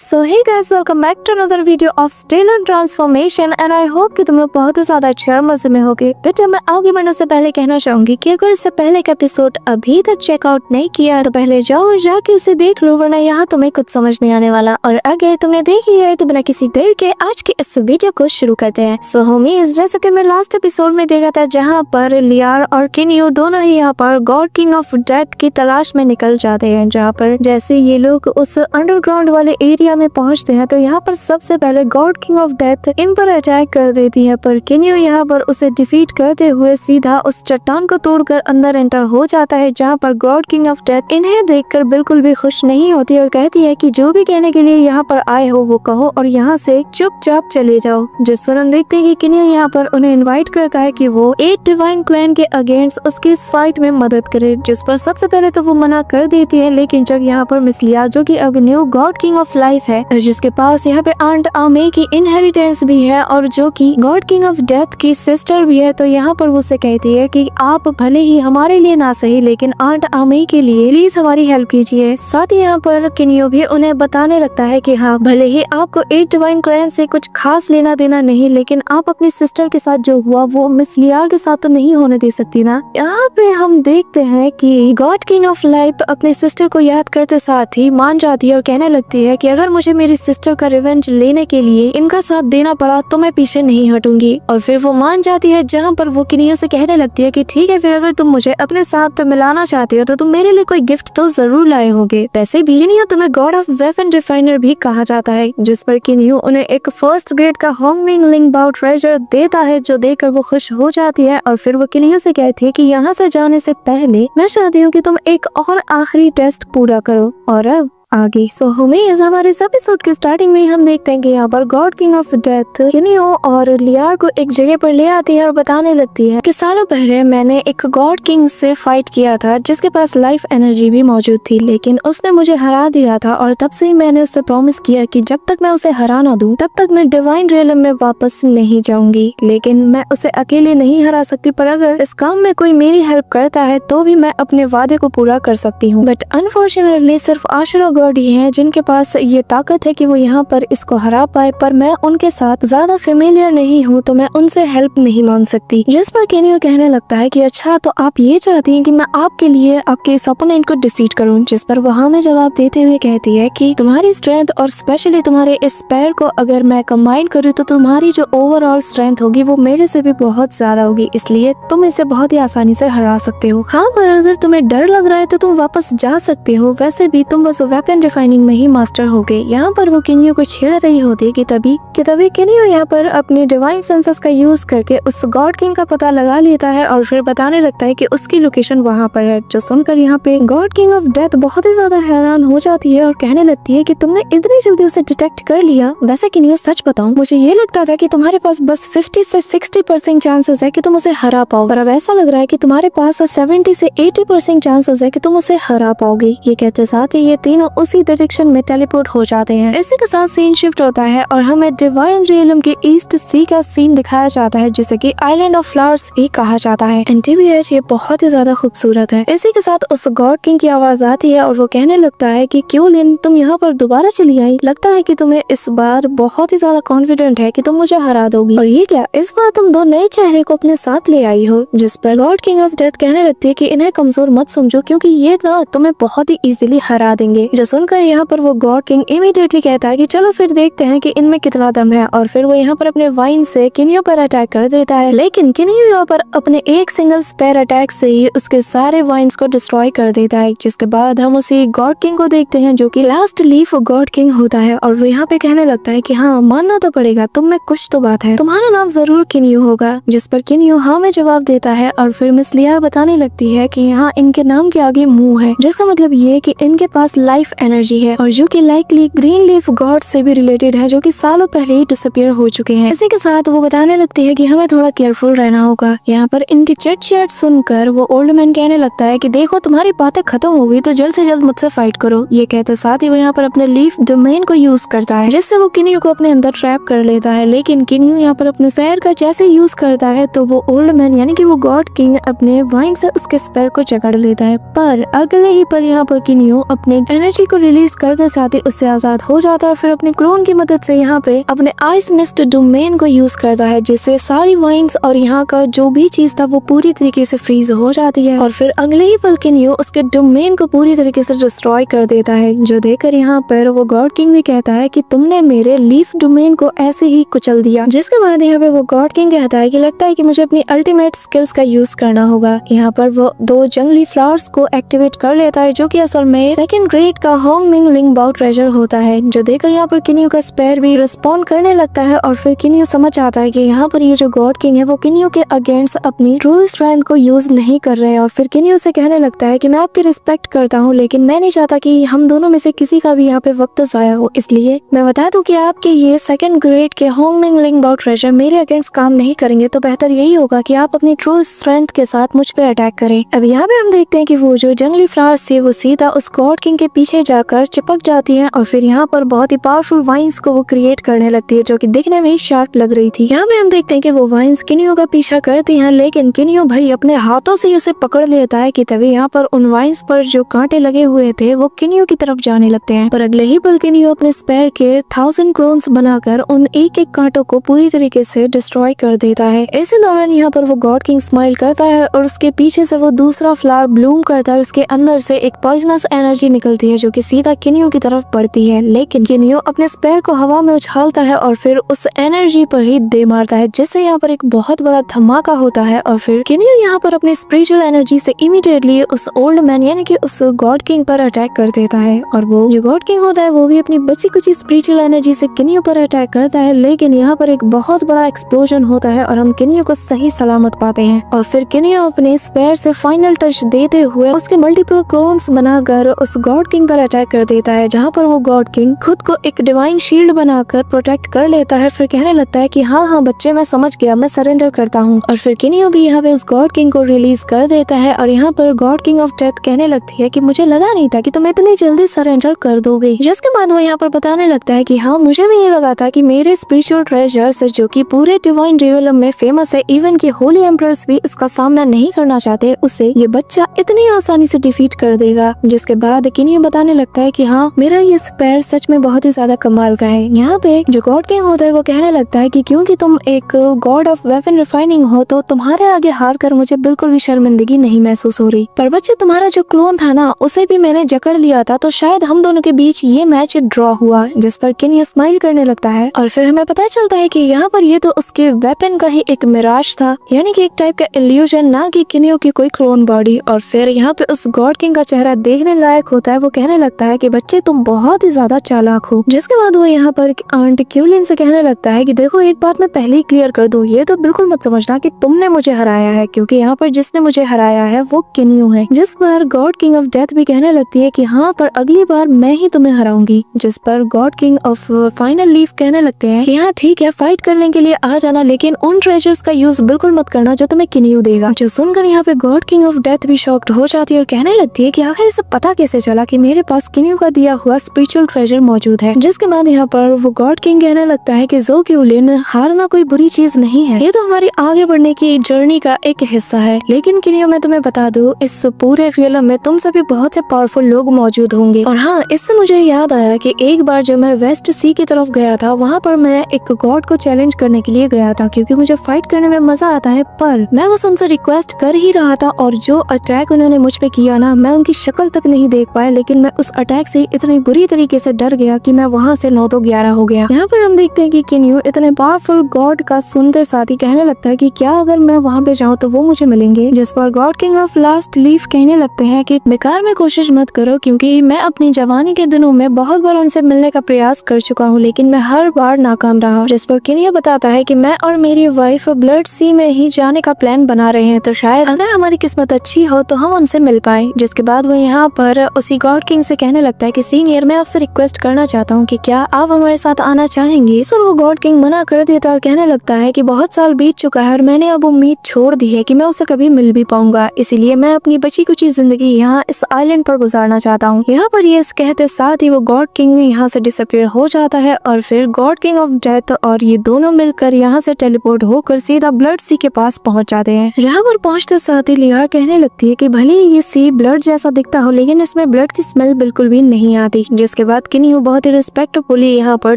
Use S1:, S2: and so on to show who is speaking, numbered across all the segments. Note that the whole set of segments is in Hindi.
S1: So hey guys, welcome back to another video of stellar transformation and I hope कि तुम लोग बहुत ही ज्यादा अच्छे और मजे में होगे। बेटा, मैं आगे बढ़ने से पहले कहना चाहूंगी कि अगर इससे पहले का एपिसोड अभी तक चेकआउट नहीं किया तो पहले जाओ और जाके उसे देख लो, वरना यहाँ तुम्हें कुछ समझ नहीं आने वाला। और अगर तुमने देखी है तो बिना किसी देर के आज की इस वीडियो को शुरू करते हैं। सो होमीज, जैसे कि मैं लास्ट एपिसोड में देखा था जहाँ पर लियार और किन्यू दोनों ही यहाँ पर गॉड किंग ऑफ डेथ की तलाश में निकल जाते हैं, जहाँ पर जैसे ये लोग उस अंडरग्राउंड वाले एरिया में पहुंचते हैं तो यहाँ पर सबसे पहले God king of death in पर अटैक कर देती है, पर किन्यू यहाँ पर उसे डिफीट करते हुए सीधा उस चट्टान को तोड़कर अंदर एंटर हो जाता है, जहाँ पर गॉड किंग ऑफ डेथ इन्हें देखकर बिल्कुल भी खुश नहीं होती और कहती है कि जो भी कहने के लिए यहाँ पर आए हो वो कहो और यहाँ से चुपचाप चले जाओ। जिस पर हम देखते हैं कि किन्यू यहाँ पर उन्हें इन्वाइट करता है कि वो 8 डिवाइन क्लैन के अगेंस्ट उसकी इस फाइट में मदद करे, जिस पर सबसे पहले तो वो मना कर देती है। लेकिन जब यहाँ पर मिस लिया, जो कि अब new God king of life है, जिसके पास यहाँ पे आंट आमे की इनहेरिटेंस भी है और जो कि गॉड किंग ऑफ डेथ की सिस्टर भी है, तो यहाँ पर वो उसे कहती है कि आप भले ही हमारे लिए ना सही लेकिन आंट आमे के लिए प्लीज हमारी हेल्प कीजिए। साथ ही यहाँ पर किन्यू भी उन्हें बताने लगता है कि हाँ, भले ही आपको 8 डिवाइन क्लैन से कुछ खास लेना देना नहीं, लेकिन आप अपनी सिस्टर के साथ जो हुआ वो मिस लियार के साथ तो नहीं होने दे सकती ना। यहाँ पे हम देखते हैं कि गॉड किंग ऑफ लाइफ अपने सिस्टर को याद करते साथ ही मान जाती है और कहने लगती है कि अगर मुझे मेरी सिस्टर का रिवेंज लेने के लिए इनका साथ देना पड़ा तो मैं पीछे नहीं हटूंगी। और फिर वो मान जाती है, जहाँ पर वो किन्यू से कहने लगती है कि ठीक है, फिर अगर तुम मुझे अपने साथ मिलाना चाहती हो तो तुम मेरे लिए कोई गिफ्ट तो जरूर लाए होगे। वैसे भी किन्यू तुम्हें गॉड ऑफ वेपन रिफाइनर भी कहा जाता है, जिस पर किन्यू उन्हें एक फर्स्ट ग्रेड का होंगमिंग लिंग बाउ ट्रेजर देता है, जो देकर वो खुश हो जाती है। और फिर वो किन्यू से कहती है कि यहाँ से जाने से पहले मैं चाहती हूँ कि तुम एक और आखिरी टेस्ट पूरा करो। और अब आगे सो होमीज, हमारे इस एपिसोड के स्टार्टिंग में हम देखते हैं कि यहाँ पर गॉड किंग ऑफ डेथ किन्यू और लियार को एक जगह पर ले आती है और बताने लगती है कि सालों पहले मैंने एक गॉड किंग से फाइट किया था जिसके पास लाइफ एनर्जी भी मौजूद थी, लेकिन उसने मुझे हरा दिया था और तब से ही मैंने उससे प्रॉमिस किया कि जब तक मैं उसे हरा ना दूं तब तक मैं डिवाइन रियलम में वापस नहीं जाऊंगी। लेकिन मैं उसे अकेले नहीं हरा सकती, पर अगर इस काम में कोई मेरी हेल्प करता है तो भी मैं अपने वादे को पूरा कर सकती हूँ। बट अनफॉर्चुनेटली सिर्फ आशुरा गॉड ही हैं जिनके पास ये ताकत है कि वो यहाँ पर इसको हरा पाए, पर मैं उनके साथ ज्यादा फेमिलियर नहीं हूँ तो मैं उनसे हेल्प नहीं मांग सकती। जिस पर किन्यू कहने लगता है कि अच्छा, तो आप ये चाहती हैं कि मैं आपके लिए आपके इस ओपोनेंट को डिफीट करूँ। जिस पर वो हमें जवाब देते हुए कहती है कि तुम्हारी स्ट्रेंथ और स्पेशली तुम्हारे इस पैर को अगर मैं कंबाइन करूँ तो तुम्हारी जो ओवरऑल स्ट्रेंथ होगी वो मेरे से भी बहुत ज्यादा होगी, इसलिए तुम इसे बहुत ही आसानी से हरा सकते हो। हाँ, पर अगर तुम्हें डर लग रहा है तो तुम वापस जा सकते हो, वैसे भी तुम बस वेपन रिफाइनिंग में ही मास्टर हो गए। यहाँ पर वो किन्यू को छेड़ रही होती है कि तभी किन्यू यहाँ पर अपने डिवाइन सेंसेस का यूज करके उस गॉड किंग का पता लगा लेता है और फिर बताने लगता है कि उसकी लोकेशन वहाँ पर है। जो सुनकर यहाँ पे गॉड किंग ऑफ डेथ बहुत ही ज्यादा हैरान हो जाती है और कहने लगती है कि तुमने इतनी जल्दी उसे डिटेक्ट कर लिया। वैसे किन्यू, सच बताऊं, मुझे ये लगता था कि तुम्हारे पास बस 50 से 60% चांसेस है कि तुम उसे हरा पाओ, पर अब ऐसा लग रहा है कि तुम्हारे पास 70 से 80% चांसेस है कि तुम उसे हरा पाओगे। ये कहते साथ ही ये तीनों उसी डायरेक्शन में टेलीपोर्ट हो जाते हैं। इसी के साथ सीन शिफ्ट होता है और हमें डिवाइन रियलम के ईस्ट सी का सीन दिखाया जाता है, जिसे कि आइलैंड ऑफ फ्लावर्स भी कहा जाता है। एनटीबीएच ये बहुत ही ज्यादा खूबसूरत है। इसी के साथ उस गॉड किंग की आवाज आती है और वो कहने लगता है कि क्यों लिन, तुम यहाँ पर दोबारा चली आई, लगता है कि तुम्हें इस बार बहुत ही ज्यादा कॉन्फिडेंट है कि तुम मुझे हरा दोगी। और ये क्या, इस बार तुम 2 नए चेहरे को अपने साथ ले आई हो। जिस पर गॉड किंग ऑफ डेथ कहने लगती है कि इन्हें कमजोर मत समझो, क्योंकि ये ना तुम्हें बहुत ही इजीली हरा देंगे। जो सुनकर यहाँ पर वो गॉड किंग इमीडिएटली कहता है कि चलो फिर देखते हैं कि इनमें कितना दम है। और फिर वो यहाँ पर अपने वाइन से किन्यू पर अटैक कर देता है, लेकिन किन्यू यहाँ पर अपने एक सिंगल स्पेयर अटैक से ही उसके सारे वाइन्स को डिस्ट्रॉय कर देता है। जिसके बाद हम उसी गॉड किंग को देखते हैं जो कि लास्ट लीफ गॉड किंग होता है और वो यहाँ पे कहने लगता है कि हाँ, मानना तो पड़ेगा, तुम में कुछ तो बात है, तुम्हारा नाम जरूर किन्यू होगा। जिस पर किन्यू हाँ में जवाब देता है और फिर मिस लियार बताने लगती है कि यहाँ इनके नाम के आगे मुंह है, जिसका मतलब ये कि इनके पास लाइफ एनर्जी है और जो कि लाइकली ग्रीन लीफ गॉड से भी रिलेटेड है, जो कि सालों पहले ही डिसअपियर हो चुके हैं। इसी के साथ वो बताने लगती है कि हमें थोड़ा केयरफुल रहना होगा। यहाँ पर इनकी चैट चैट सुनकर वो ओल्ड मैन कहने लगता है कि देखो, तुम्हारी बातें खत्म हो गई तो जल्द से जल्द मुझसे फाइट करो। ये कहते साथ ही वो यहाँ पर अपने लीफ डोमेन को यूज करता है, जिससे वो किन्यू को अपने अंदर ट्रैप कर लेता है। लेकिन किन्यू यहाँ पर अपने सैर का जैसे यूज करता है तो वो ओल्ड मैन यानी कि वो गॉड किंग अपने वाइन से उसके स्पेयर को जकड़ लेता है। पर अगले ही पल यहाँ पर किन्यू अपने एनर्जी एनर्जी को रिलीज करते साथ ही उससे आजाद हो जाता है और फिर अपने क्लोन की मदद से यहाँ पे अपने आइस मिस्ट डोमेन को यूज करता है, जिससे सारी वाइन्स और यहाँ का जो भी चीज था वो पूरी तरीके से फ्रीज हो जाती है और फिर अगले ही पल किन्यू उसके डोमेन को पूरी तरीके से डिस्ट्रॉय कर देता है, जो देखकर यहाँ पर वो गॉड किंग भी कहता है कि तुमने मेरे लीफ डोमेन को ऐसे ही कुचल दिया। जिसके बाद यहाँ पे वो गॉड किंग कहता है कि लगता है कि मुझे अपनी अल्टीमेट स्किल्स का यूज करना होगा। यहाँ पर वो 2 जंगली फ्लावर्स को एक्टिवेट कर लेता है, जो कि असल में सेकंड ग्रेड का होंगमिंग लिंगबाओ ट्रेजर होता है, जो देखकर यहाँ पर किन्यू का स्पेयर भी रिस्पॉन्ड करने लगता है और फिर किन्यू समझ आता है कि यहाँ पर ये जो गॉड किंग है वो किन्यू के अगेंस्ट अपनी ट्रू स्ट्रेंथ को यूज नहीं कर रहे हैं और फिर किन्यू से कहने लगता है कि मैं आपकी रिस्पेक्ट करता हूँ, लेकिन मैं नहीं चाहता कि हम दोनों में से किसी का भी यहाँ पे वक्त जाया हो, इसलिए मैं बता दूं कि आपके ये सेकंड ग्रेड के होंगमिंग लिंगबाओ ट्रेजर मेरे अगेंस्ट काम नहीं करेंगे, तो बेहतर यही होगा कि आप अपनी ट्रू स्ट्रेंथ के साथ मुझ पे अटैक करें। अब यहाँ पे हम देखते हैं कि वो जो जंगली फ्लावर्स थी वो सीधा उस गॉड किंग के पीछे जाकर चिपक जाती हैं और फिर यहाँ पर बहुत ही पावरफुल वाइन्स को वो क्रिएट करने लगती है, जो कि दिखने में शार्प लग रही थी। यहाँ पे हम देखते हैं कि वो वाइन्स किन्यू का पीछा करती हैं, लेकिन किन्यू भाई अपने हाथों से उसे पकड़ लेता है कि तभी यहाँ पर उन वाइन्स पर जो कांटे लगे हुए थे वो किन्यू की तरफ जाने लगते हैं। पर अगले ही पल किन्यू अपने स्पेयर के 1000 क्लोन्स बनाकर उन एक कांटों को पूरी तरीके से डिस्ट्रॉय कर देता है। इसी दौरान यहाँ पर वो गॉड किंग स्माइल करता है और उसके पीछे से वो दूसरा फ्लावर ब्लूम करता है। उसके अंदर से एक पॉइजनस एनर्जी निकलती है, जो कि सीधा किन्यू की तरफ पड़ती है, लेकिन किन्यू अपने स्पेयर को हवा में उछालता है और फिर उस एनर्जी पर ही दे मारता है, जिससे यहाँ पर एक बहुत बड़ा धमाका होता है और फिर किन्यू यहाँ पर अपनी स्पिरिचुअल एनर्जी से इमीडिएटली उस ओल्ड मैन यानी कि उस गॉड किंग पर अटैक कर देता है और वो जो गॉड किंग होता है वो भी अपनी बची कुछ स्पिरिचुअल एनर्जी से किन्यू पर अटैक करता है, लेकिन यहाँ पर एक बहुत बड़ा एक्सप्लोजन होता है और हम किन्यू को सही सलामत पाते हैं और फिर किन्यू अपने स्पेयर से फाइनल टच देते हुए उसके मल्टीपल क्लोन्स बनाकर उस गॉड किंग पर अटैक कर देता है, जहाँ पर वो गॉड किंग खुद को एक डिवाइन शील्ड बनाकर प्रोटेक्ट कर लेता है। फिर कहने लगता है कि हाँ बच्चे, मैं समझ गया, मैं सरेंडर करता हूँ और फिर किन्यू भी यहाँ पे उस गॉड किंग को रिलीज कर देता है और यहाँ पर गॉड किंग ऑफ डेथ कहने लगती है कि मुझे लगा नहीं था कि तुम इतनी जल्दी सरेंडर कर दोगे। जिसके बाद वो यहाँ पर बताने लगता है कि हाँ, मुझे भी ये लगा था कि मेरे स्पिरिचुअल ट्रेजर्स जो कि पूरे डिवाइन रिवेलम में फेमस है, इवन कि होली एम्परर्स भी इसका सामना नहीं करना चाहते, उसे ये बच्चा इतनी आसानी से डिफीट कर देगा। जिसके बाद किन्यू बताने लगता है कि हाँ, मेरा ये स्पेयर सच में बहुत ही ज्यादा कमाल का है। यहाँ पे जो गॉड किंग होता है वो कहने लगता है कि क्योंकि तुम एक गॉड ऑफ वेपन रिफाइनिंग हो तो तुम्हारे आगे हार कर मुझे बिल्कुल भी शर्मिंदगी नहीं महसूस हो रही, पर बच्चे तुम्हारा जो क्लोन था ना उसे भी मैंने जकड़ लिया था, तो शायद हम दोनों के बीच ये मैच ड्रॉ हुआ। जिस पर किन्यू स्माइल करने लगता है और फिर हमें पता चलता है कि यहाँ पर ये तो उसके वेपन का ही एक मिराज था, यानी कि एक टाइप का इल्यूजन, ना कि किन्यू की कोई क्लोन बॉडी। और फिर यहाँ पे उस गॉड किंग का चेहरा देखने लायक होता है। वो कहने लगता है कि बच्चे तुम बहुत ही ज्यादा चालाक हो। जिसके बाद वो यहाँ पर आंट क्यूलिन से कहने लगता है कि देखो, एक बात मैं पहले ही क्लियर कर दूं, ये तो बिल्कुल मत समझना कि तुमने मुझे हराया है, क्योंकि यहाँ पर जिसने मुझे हराया है वो किन्यू है। जिस पर गॉड किंग ऑफ डेथ भी कहने लगती है कि हाँ, पर अगली बार मैं ही तुम्हें हराऊंगी। जिस पर God king of final leaf कहने लगते हैं कि हाँ ठीक है, फाइट करने के लिए आ जाना, लेकिन उन ट्रेजर्स का यूज बिल्कुल मत करना जो तुम्हें किन्यू देगा। जो सुनकर यहाँ पे गॉड किंग ऑफ डेथ भी शॉक्ड हो जाती है और कहने लगती है कि आखिर इसे पता कैसे चला कि मेरे पास किन्यू का दिया हुआ स्पिरिचुअल ट्रेजर मौजूद है। जिसके बाद यहाँ पर वो गॉड किंग कहने लगता है कि ज़ो क्यूलिन, हारना कोई बुरी चीज नहीं है, ये तो हमारी आगे बढ़ने की जर्नी का एक हिस्सा है। लेकिन किन्यू, मैं तुम्हें बता दूं, इस पूरे रियलम में तुम सभी बहुत से पावरफुल लोग मौजूद होंगे। और हाँ, इससे मुझे याद आया कि एक बार जब मैं वेस्ट सी की तरफ गया था, वहाँ पर मैं एक गॉड को चैलेंज करने के लिए गया था, क्योंकि मुझे फाइट करने में मजा आता है। पर मैं बस उनसे रिक्वेस्ट कर ही रहा था और जो अटैक उन्होंने मुझ पे किया ना, मैं उनकी शक्ल तक नहीं देख पाया, लेकिन मैं उस अटैक से इतनी बुरी तरीके से डर गया कि मैं वहाँ से 9 तो 11 हो गया। यहाँ पर हम देखते हैं कि किन्यू इतने पावरफुल गॉड का सुनते साथ ही कहने लगता है कि क्या अगर मैं वहाँ पे जाऊँ तो वो मुझे मिलेंगे। जिस पर God king of last leaf कहने लगते हैं कि बेकार में कोशिश मत करो, क्योंकि मैं अपनी जवानी के दिनों में बहुत बार उनसे मिलने का प्रयास कर चुका हूँ, लेकिन मैं हर बार नाकाम रहा। जिस पर किन्यू बताता है कि मैं और मेरी वाइफ ब्लड सी में ही जाने का प्लान बना रहे हैं, तो शायद अगर हमारी किस्मत अच्छी हो तो हम उनसे मिल पाए। जिसके बाद वो यहाँ पर उसी गॉड किंग से कहने लगता है कि सीनियर, मैं आपसे रिक्वेस्ट करना चाहता हूँ कि क्या आप हमारे साथ आना चाहेंगे। इस पर वो गॉड किंग मना कर देता है और कहने लगता है कि बहुत साल बीत चुका है और मैंने अब उम्मीद छोड़ दी है कि मैं उसे कभी मिल भी पाऊंगा, इसीलिए मैं अपनी बची कुछ जिंदगी यहाँ इस आइलैंड पर गुजारना चाहता हूँ। यहाँ पर ये कहते साथ ही वो गॉड किंग यहाँ से डिसअपियर हो जाता है और फिर गॉड किंग ऑफ डेथ और ये दोनों मिलकर यहाँ से टेलीपोर्ट होकर सीधा ब्लड सी के पास पहुँच जाते हैं। यहाँ पर पहुँचते साथ ही लियार कहने लगती है कि भले ये सी ब्लड जैसा दिखता हो, लेकिन इसमें ब्लड की स्मेल स्मेल बिल्कुल भी नहीं आती। जिसके बाद किनियो बहुत ही रिस्पेक्टफुली यहाँ पर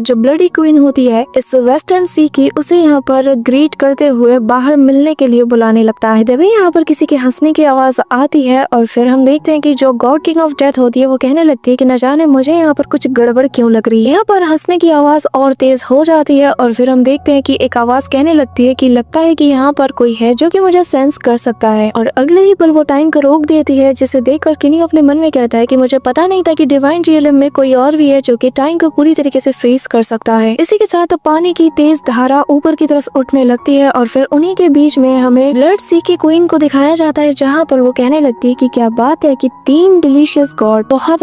S1: जो ब्लडी क्वीन होती है इस वेस्टर्न सी की, उसे यहाँ पर ग्रीट करते हुए बाहर मिलने के लिए बुलाने लगता है। तभी यहाँ पर किसी के हंसने की आवाज आती है और फिर हम देखते हैं कि जो गॉड किंग ऑफ डेथ होती है वो कहने लगती है कि न जाने मुझे यहाँ पर कुछ गड़बड़ क्यों लग रही है। यहाँ पर हंसने की आवाज और तेज हो जाती है और फिर हम देखते हैं कि एक आवाज कहने लगती है कि लगता है कि यहाँ पर कोई है जो कि मुझे सेंस कर सकता है, और अगले ही पल वो टाइम को रोक देती है, जिसे देखकर किनियो अपने मन में कहता है कि मुझे पता नहीं था कि डिवाइन रियलम में कोई और भी है जो कि टाइम को पूरी तरीके से फ्रीज कर सकता है। इसी के साथ पानी की तेज धारा ऊपर की तरफ उठने लगती है और फिर उन्हीं के बीच में हमें ब्लड सी की क्वीन को दिखाया जाता है, जहाँ पर वो कहने लगती है कि क्या बात है कि 3 डिलीशियस गॉड, बहुत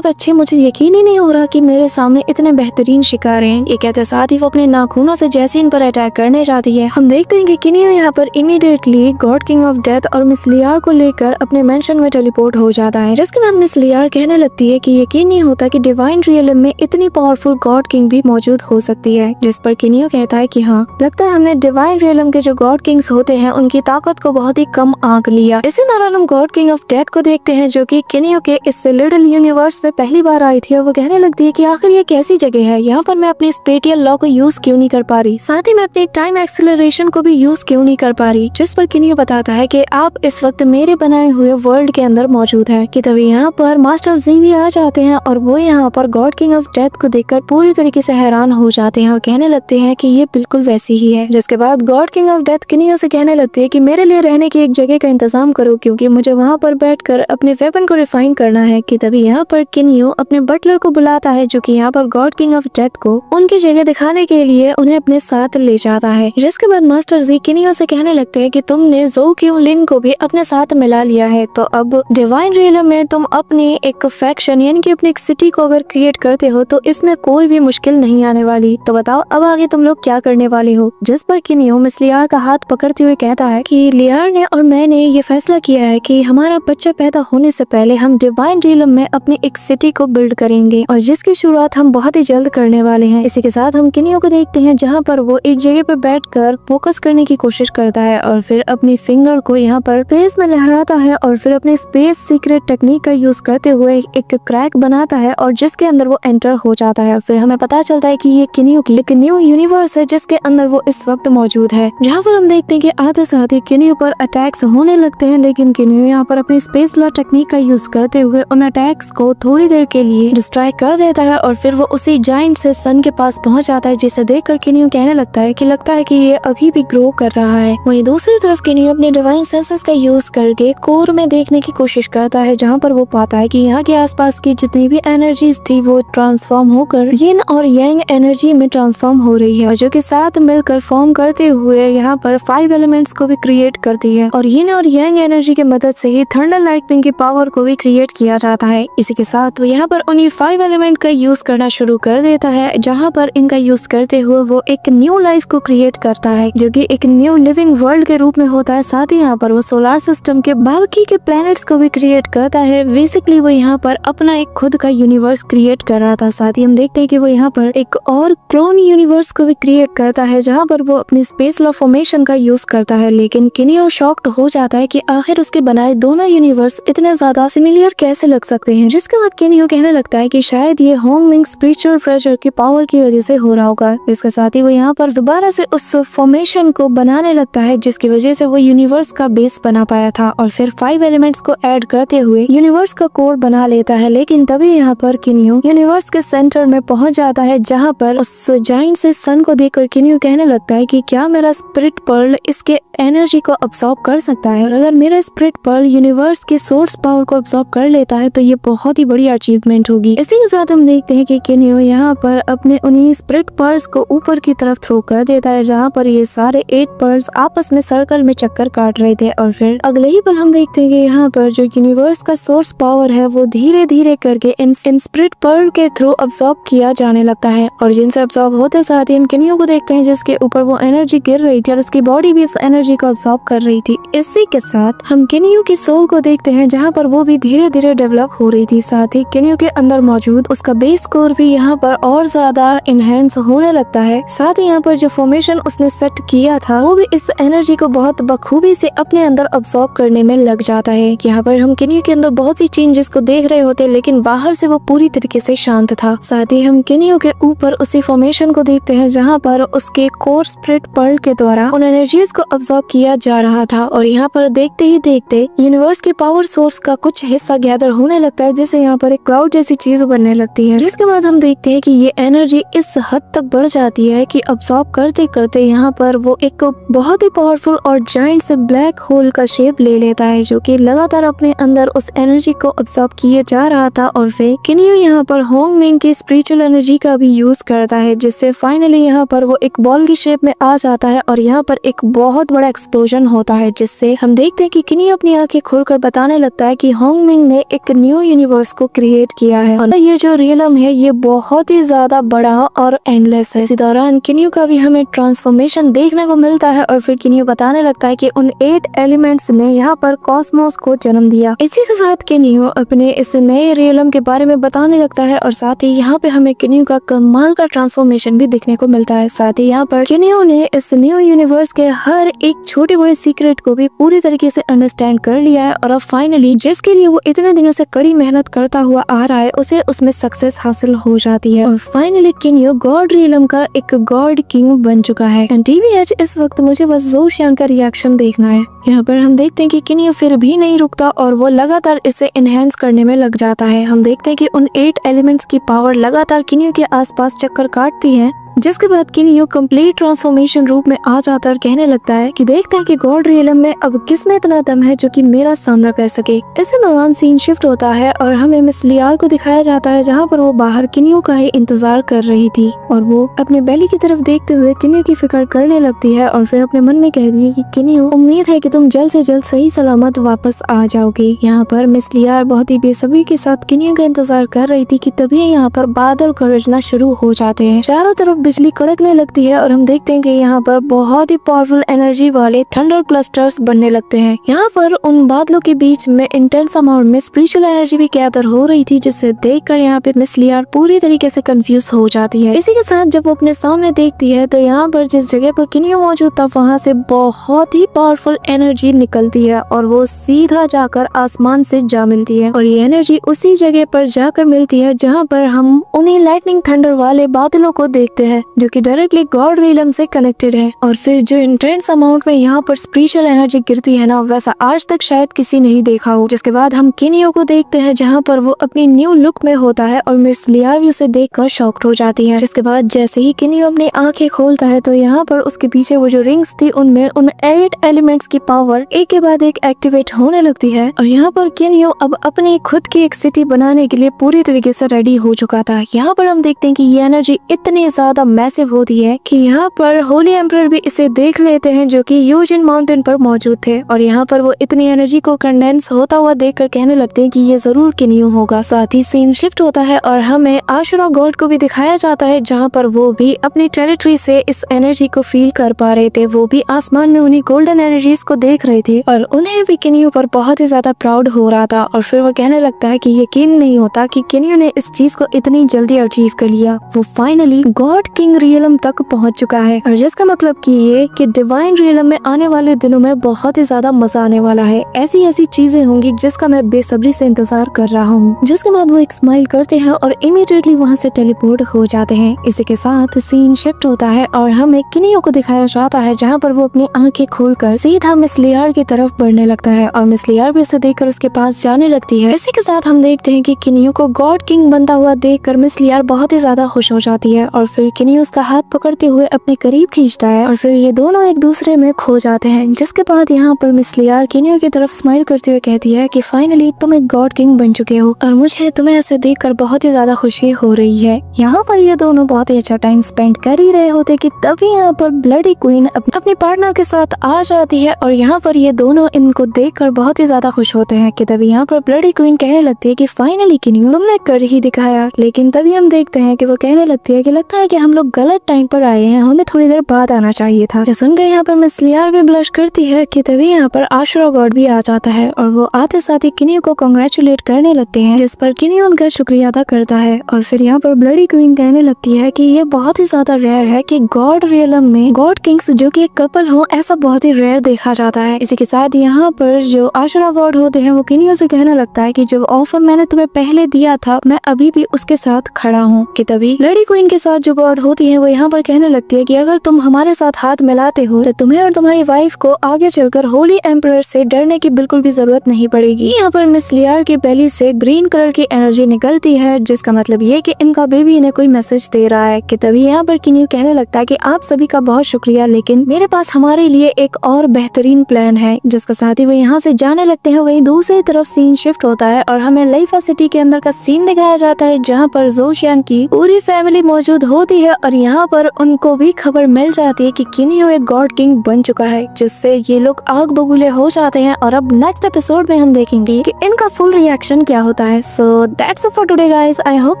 S1: अच्छे, मुझे यकीन ही नहीं हो रहा कि मेरे सामने इतने बेहतरीन शिकार हैं। ये कहते साथ ही वो अपने नाखूनों से जैसे इन पर अटैक करने जाती है। हम देखते हैं कि किनियो यहाँ पर immediately God king of death और मिस लियार को लेकर अपने मेंशन में टेलीपोर्ट हो जाता है। जिसके बाद मिस लियार कहने लगती है कि यकीन नहीं होता कि डिवाइन रियलम में इतनी पावरफुल गॉड किंग भी मौजूद हो सकती है। जिस पर किनियो कहता है कि हाँ, लगता है हमने डिवाइन रियलम के जो गॉड किंग्स होते हैं उनकी ताकत को बहुत ही कम आंक लिया। इसी दौरान हम गॉड किंग ऑफ डेथ को देखते हैं जो कि किनियो के इस लिटिल यूनिवर्स में पहली बार आई थी और वो कहने लगती है कि आखिर ये कैसी जगह है, यहाँ पर मैं अपनी स्पेटियल लॉ को यूज क्यों नहीं कर पा रही, साथ ही मैं अपनी टाइम एक्सेलरेशन को भी यूज क्यों नहीं कर पा रही। जिस पर किनियो बताता है कि आप इस वक्त मेरे बनाए हुए वर्ल्ड के अंदर मौजूद है। कि तभी यहाँ पर मास्टर जी भी आ जाते हैं और वो यहाँ पर गॉड किंग ऑफ डेथ को देखकर पूरी तरीके से हैरान हो जाते हैं और कहने लगते हैं कि ये बिल्कुल वैसी ही है। जिसके बाद गॉड किंग ऑफ डेथ किनियो से कहने लगती है कि मेरे लिए रहने की एक जगह का इंतजाम करो, क्योंकि मुझे वहाँ पर बैठकर अपने वेपन को रिफाइन करना है। कि तभी यहाँ पर किनियो अपने बटलर को बुलाता है जो कि यहाँ पर गॉड किंग ऑफ डेथ को उनकी जगह दिखाने के लिए उन्हें अपने साथ ले जाता है। जिसके बाद मास्टर जी किनियो से कहने लगते हैं कि तुमने ज़ो क्यू लिन को भी अपने साथ मिला लिया है, तो अब डिवाइन रियलम में तुम अपनी एक फैक्शन यानी कि अपनी एक सिटी को अगर क्रिएट करते हो तो इसमें कोई भी मुश्किल नहीं आने वाली। तो बताओ अब आगे तुम लोग क्या करने वाले हो। जिस पर किनियो मिस लियार का हाथ पकड़ते हुए कहता है कि लियार ने और मैंने ये फैसला किया है कि हमारा बच्चा पैदा होने से पहले हम डिवाइन रियलम में अपनी एक सिटी को बिल्ड करेंगे और जिसकी शुरुआत हम बहुत ही जल्द करने वाले हैं। इसी के साथ हम किनियो को देखते हैं जहाँ पर वो एक जगह पर बैठकर फोकस करने की कोशिश करता है और फिर अपनी फिंगर को यहाँ पर स्पेस में लहराता है और फिर अपने स्पेस सीक्रेट टेक्निक का यूज करते हुए एक क्रैक बनाता है और जिसके अंदर वो एंटर हो जाता है। फिर हमें पता चलता है कि ये किनियो की एक न्यू यूनिवर्स है जिसके अंदर वो इस वक्त मौजूद है, जहाँ पर हम देखते हैं कि आते साथ ही किनियो पर अटैक्स होने लगते हैं, लेकिन किनियो यहाँ पर अपनी स्पेस लॉ टेक्निक का यूज करते हुए उन अटैक्स को थोड़ी देर के लिए डिस्ट्रॉय कर देता है और फिर वो उसी जाइंट से सन के पास पहुंच जाता है, जिसे देखकर किनियो कहने लगता है कि लगता है कि ये अभी भी ग्रो कर रहा है। वहीं दूसरी तरफ किनियो अपने डिवाइन सेंसेस का यूज करके कोर में देखने की कोशिश करता है, जहाँ पर वो पाता है कि यहाँ के आसपास की जितनी भी एनर्जीज थी वो ट्रांसफॉर्म होकर यिन और यांग एनर्जी में ट्रांसफॉर्म हो रही है और जो कि साथ मिलकर फॉर्म करते हुए यहाँ पर 5 एलिमेंट्स को भी क्रिएट करती है और यिन और यांग एनर्जी की मदद से ही थंडर लाइटनिंग की पावर को भी क्रिएट किया जाता है। इसी के साथ वो यहाँ पर उन्हीं 5 एलिमेंट का यूज करना शुरू कर देता है, जहाँ पर इनका यूज करते हुए वो एक न्यू लाइफ को क्रिएट करता है जो कि एक न्यू लिविंग वर्ल्ड के रूप में होता है। साथ ही यहाँ पर वो सोलर सिस्टम के बाकी के प्लैनेट्स को भी क्रिएट करता है। बेसिकली वो यहाँ पर अपना एक खुद का यूनिवर्स क्रिएट कर रहा था। साथ ही हम देखते हैं कि वो यहाँ पर एक और क्लोन यूनिवर्स को भी क्रिएट करता है, जहाँ पर वो अपनी स्पेस लॉ फॉर्मेशन का यूज करता है। लेकिन किनियो शॉक्ड हो जाता है कि आखिर उसके बनाए दोनों यूनिवर्स इतने ज्यादा सिमिलर कैसे लग सकते हैं। जिसके बाद किनियो कहने लगता है कि शायद ये होमलिंग स्पिरिचुअल प्रेशर की पावर की वजह से हो रहा होगा। इसके साथ ही वो यहाँ पर दोबारा से उस फॉर्मेशन को बनाने लगता है जिसकी वजह से वो यूनिवर्स का बेस बना पाया था और फिर 5 एलिमेंट्स को ऐड करते हुए यूनिवर्स का कोर बना लेता है। लेकिन तभी यहाँ पर किनियो यूनिवर्स के सेंटर में पहुंच जाता है, जहाँ पर उस जाइंट से सन को देखकर किनियो कहने लगता है कि क्या मेरा स्पिरिट पर्ल इसके एनर्जी को अब्सॉर्ब कर सकता है, और अगर मेरा स्पिरिट पर्ल यूनिवर्स के सोर्स पावर को अब्सॉर्ब कर लेता है तो ये बहुत ही बड़ी अचीवमेंट होगी। इसी के साथ हम देखते हैं कि किनियो यहाँ पर अपने उन्हीं स्पिरिट पर्ल्स को ऊपर की तरफ थ्रो कर देता है, जहाँ पर ये सारे 8 पर्ल्स आपस में सर्कल में चक्कर काट रहे थे और फिर अगले ही पर हम देखते हैं कि यहाँ पर जो यूनिवर्स का सोर्स पावर है वो धीरे धीरे करके इन स्पिरिट पर्ल के थ्रू अब्सॉर्ब किया जाने लगता है और जिनसे अब्सॉर्ब होते साथ ही हम किनियो को देखते हैं जिसके ऊपर वो एनर्जी गिर रही थी और उसकी बॉडी भी इस एनर्जी को अब्सॉर्ब कर रही थी। इसी के साथ हम किनियो की सोल को देखते हैं, जहाँ पर वो भी धीरे धीरे डेवलप हो रही थी। साथ ही किनियो के अंदर मौजूद उसका बेस कोर भी यहाँ पर और ज्यादा इनहेंस होने लगता है। साथ ही यहाँ पर जो फॉर्मेशन उसने सेट किया था वो भी इस एनर्जी को बहुत बखूबी से अपने अंदर अब्सॉर्ब करने में लग जाता है। यहाँ पर हम किनियो के अंदर बहुत सी चेंजेस को देख रहे होते, लेकिन बाहर से वो पूरी तरीके से शांत था। साथ ही हम किनियो के ऊपर उसी फॉर्मेशन को देखते हैं जहाँ पर उसके कोर स्प्लिट पर्ल के द्वारा उन एनर्जीज को अब्सॉर्ब किया जा रहा था। और यहाँ पर देखते ही देखते यूनिवर्स के पावर सोर्स का कुछ हिस्सा गैदर होने लगता है, जिससे यहाँ पर एक क्लाउड जैसी चीज बनने लगती है। जिसके बाद हम देखते हैं कि ये एनर्जी इस हद तक बढ़ जाती है कि अब्सॉर्ब करते करते यहाँ पर वो एक बहुत ही पावरफुल और जायंट से ब्लैक होल का शेप ले लेता है, जो कि लगातार अपने अंदर उस एनर्जी को अब्सॉर्ब किए जा रहा था। और फिर किनियो यहाँ पर होंग मिंग की स्पिरिचुअल एनर्जी का भी यूज करता है, जिससे फाइनली यहाँ पर वो एक बॉल की शेप में आ जाता है और यहाँ पर एक बहुत बड़ा एक्सप्लोजन होता है, जिससे हम देखते हैं कि किनियो अपनी आंखें खोलकर बताने लगता है कि होंग मिंग ने एक न्यू यूनिवर्स को क्रिएट किया है और ये जो रियलम है ये बहुत ही ज्यादा बड़ा और एंडलेस है। इसी दौरान किनियो का भी हमें ट्रांसफॉर्मेशन देखने को मिलता है और फिर किनियो बताने लगता है कि उन 8 एलिमेंट्स ने यहाँ पर कॉस्मोस को जन्म दिया। इसी के साथ किनियो अपने इस नए रियलम के बारे में बताने लगता है और साथ ही यहाँ पे हमें किनियो का कमाल का ट्रांसफॉर्मेशन भी देखने को मिलता है। साथ ही यहाँ पर किनियो ने इस न्यू यूनिवर्स के हर एक छोटे बड़े सीक्रेट को भी पूरी तरीके से अंडरस्टैंड कर लिया है और अब फाइनली जिसके लिए वो इतने दिनों से कड़ी मेहनत करता हुआ आ रहा है उसे उसमें सक्सेस हासिल हो जाती है और फाइनली किनियो गॉड रियलम का एक गॉड किंग बन चुका है। TBH इस वक्त मुझे बस ज़ो शियांग का रिएक्शन देखना है। यहाँ पर हम देखते हैं कि किनियो फिर भी नहीं रुकता और वो लगातार इसे एनहेंस करने में लग जाता है। हम देखते हैं कि उन 8 एलिमेंट्स की पावर लगातार किनियो के आसपास चक्कर काटती है, जिसके बाद किनियो कंप्लीट ट्रांसफॉर्मेशन रूप में आ जाता और कहने लगता है कि देखते हैं कि गॉड रियलम में अब किस में इतना दम है जो कि मेरा सामना कर सके। इसी दौरान सीन शिफ्ट होता है और हमें मिस लियार को दिखाया जाता है, जहाँ पर वो बाहर किनियो का ही इंतजार कर रही थी और वो अपने बेली की तरफ देखते हुए किनियो की फिक्र करने लगती है और फिर अपने मन में कहती है कि किनियो, उम्मीद है कि तुम जल्द से जल्द सही सलामत वापस आ जाओगे। यहाँ पर मिस लियार बहुत ही बेसब्री के साथ किनियो का इंतजार कर रही थी कि तभी यहाँ पर बादल गरजना शुरू हो जाते हैं। चारों तरफ बिजली कड़कने लगती है और हम देखते हैं कि यहाँ पर बहुत ही पावरफुल एनर्जी वाले थंडर क्लस्टर्स बनने लगते हैं। यहाँ पर उन बादलों के बीच में इंटेंस अमाउंट में स्पिरिचुअल एनर्जी भी गैदर हो रही थी, जिससे देखकर यहाँ पे मिस लियार पूरी तरीके से कंफ्यूज हो जाती है। इसी के साथ जब वो अपने सामने देखती है तो यहाँ पर जिस जगह पर किनियो मौजूद था वहाँ से बहुत ही पावरफुल एनर्जी निकलती है और वो सीधा जाकर आसमान से जा मिलती है और ये एनर्जी उसी जगह पर जाकर मिलती है जहाँ पर हम उन्हीं लाइटनिंग थंडर वाले बादलों को देखते हैं, जो कि डायरेक्टली गॉड रियलम से कनेक्टेड है। और फिर जो इंटेंस अमाउंट में यहाँ पर स्पिरिचुअल एनर्जी गिरती है ना, वैसा आज तक शायद किसी नहीं देखा हो। जिसके बाद हम किनियो को देखते हैं जहाँ पर वो अपनी न्यू लुक में होता है और मिस लियार भी उसे देखकर शॉक्ड हो जाती है। जिसके बाद जैसे ही किनियो अपनी आंखें खोलता है तो यहाँ पर उसके पीछे वो जो रिंग्स थी उनमें उन 8 एलिमेंट्स की पावर एक के बाद एक एक्टिवेट होने लगती है और यहाँ पर किनियो अब अपनी खुद की एक सिटी बनाने के लिए पूरी तरीके से रेडी हो चुका था। यहाँ पर हम देखते हैं कि ये एनर्जी इतनी ज्यादा मैसिव होती है कि यहाँ पर होली एम्परर भी इसे देख लेते हैं, जो कि यूजिन माउंटेन पर मौजूद थे और यहाँ पर वो इतनी एनर्जी को कंडेंस होता हुआ देखकर कहने लगते हैं कि ये जरूर किनियो होगा। साथ ही सीन शिफ्ट होता है और हमें आशुरा गॉड को भी दिखाया जाता है, जहाँ पर वो भी अपनी टेरिटरी से इस एनर्जी को फील कर पा रहे थे। वो भी आसमान में उन्हीं गोल्डन एनर्जीज को देख रहे थे और उन्हें भी किनियो पर बहुत ही ज्यादा प्राउड हो रहा था। और फिर वो कहने लगता है कि यकीन नहीं होता कि किनियो ने इस चीज को इतनी जल्दी अचीव कर लिया। वो फाइनली गॉड किंग रियलम तक पहुंच चुका है और जिसका मतलब कि ये कि डिवाइन रियलम में आने वाले दिनों में बहुत ही ज्यादा मजा आने वाला है। ऐसी ऐसी चीजें होंगी जिसका मैं बेसब्री से इंतजार कर रहा हूँ। जिसके बाद वो एक स्माइल करते हैं और इमीडिएटली वहाँ से टेलीपोर्ट हो जाते हैं। इसी के साथ सीन शिफ्ट होता है और हमें किनियो को दिखाया जाता है, जहाँ पर वो अपनी आंखें खोलकर सीधा मिस लियार की तरफ बढ़ने लगता है और मिस लियार भी उसे देखकर उसके पास जाने लगती है। इसी के साथ हम देखते हैं कि किनियो को गॉड किंग बनता हुआ देखकर मिस लियार बहुत ही ज्यादा खुश हो जाती है और फिर किनियो उसका हाथ पकड़ते हुए अपने करीब खींचता है और फिर ये दोनों एक दूसरे में खो जाते हैं। जिसके बाद यहाँ पर मिस लियार किनियो की तरफ स्माइल करते हुए कहती है कि फाइनली तुम एक गॉड किंग बन चुके हो और मुझे तुम्हें ऐसे देखकर बहुत ही ज्यादा खुशी हो रही है। यहाँ पर ये दोनों बहुत ही अच्छा टाइम स्पेंड कर ही रहे होते कि तभी यहाँ पर ब्लडी क्वीन अपने पार्टनर के साथ आ जाती है और यहाँ पर ये दोनों इनको देखकर बहुत ही ज्यादा खुश होते हैं कि तभी यहाँ पर ब्लडी क्वीन कहने लगती है कि फाइनली किनियो तुमने कर ही दिखाया। लेकिन तभी हम देखते हैं कि वो कहने लगती है कि लगता है कि हम लोग गलत टाइम पर आए हैं, हमें थोड़ी देर बाद आना चाहिए था। सुनकर यहाँ पर मिस लियार भी ब्लश करती है कि तभी यहाँ पर आशुरा गॉड भी आ जाता है और वो आते साथ ही किन्यू को कांग्रेचुलेट करने लगते हैं, जिस पर किन्यू उनका शुक्रिया अदा करता है। और फिर यहाँ पर ब्लडी क्वीन कहने लगती है कि ये बहुत ही ज्यादा रेयर है कि गॉड रियलम में गॉड किंग्स जो कि एक कपल हो, ऐसा बहुत ही रेयर देखा जाता है। इसी के साथ यहाँ पर जो आशुरा गॉड होते हैं वो किन्यू से कहने लगता है कि जब ऑफर मैंने तुम्हें पहले दिया था मैं अभी भी उसके साथ खड़ा हूँ। कि तभी ब्लडी क्वीन के साथ जो गॉड होती है वो यहाँ पर कहने लगती है कि अगर तुम हमारे साथ हाथ मिलाते हो तो तुम्हें और तुम्हारी वाइफ को आगे चलकर होली एम्परर से डरने की बिल्कुल भी जरूरत नहीं पड़ेगी। यहाँ पर मिस लियार की बेली से ग्रीन कलर की एनर्जी निकलती है, जिसका मतलब ये कि इनका बेबी इन्हें कोई मैसेज दे रहा है। कि तभी यहाँ पर किन्यू कहने लगता है कि आप सभी का बहुत शुक्रिया, लेकिन मेरे पास हमारे लिए एक और बेहतरीन प्लान है। जिसका साथ ही वो यहाँ से जाने लगते हैं। वही दूसरी तरफ सीन शिफ्ट होता है और हमें लाइफा सिटी के अंदर का सीन दिखाया जाता है, जहाँ पर जोशियान की पूरी फैमिली मौजूद होती है और यहाँ पर उनको भी खबर मिल जाती है कि किन्यू एक गॉड किंग बन चुका है, जिससे ये लोग आग बबूले हो जाते हैं। और अब नेक्स्ट एपिसोड में हम देखेंगे कि इनका फुल रिएक्शन क्या होता है। So that's it for today guys. I hope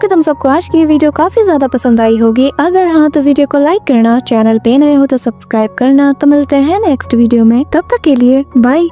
S1: कि तुम सबको आज की वीडियो काफी ज्यादा पसंद आई होगी। अगर हाँ तो वीडियो को लाइक करना, चैनल पे नए हो तो सब्सक्राइब करना। तो मिलते हैं नेक्स्ट वीडियो में, तब तक के लिए बाय।